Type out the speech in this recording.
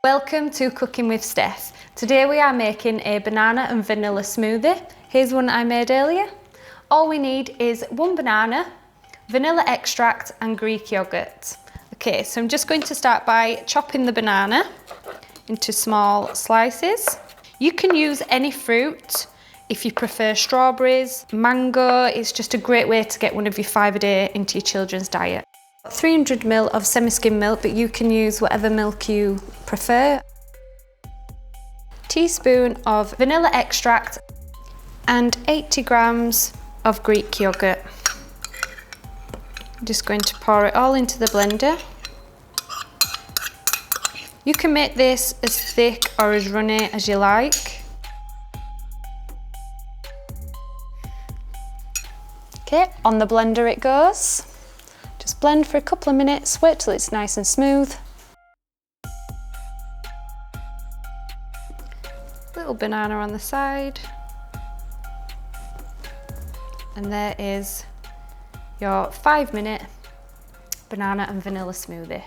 Welcome to Cooking with Steph. Today we are making a banana and vanilla smoothie. Here's one I made earlier. All we need is one banana, vanilla extract and Greek yogurt. Okay, so I'm just going to start by chopping the banana into small slices. You can use any fruit if you prefer strawberries. Mango is just a great way to get one of your 5 a day into your children's diet. 300 ml of semi-skim milk, but you can use whatever milk you prefer. Teaspoon of vanilla extract and 80 grams of Greek yogurt. I'm just going to pour it all into the blender. You can make this as thick or as runny as you like. Okay, on the blender it goes. Just blend for a couple of minutes, wait till it's nice and smooth. Little banana on the side. And there is your 5-minute banana and vanilla smoothie.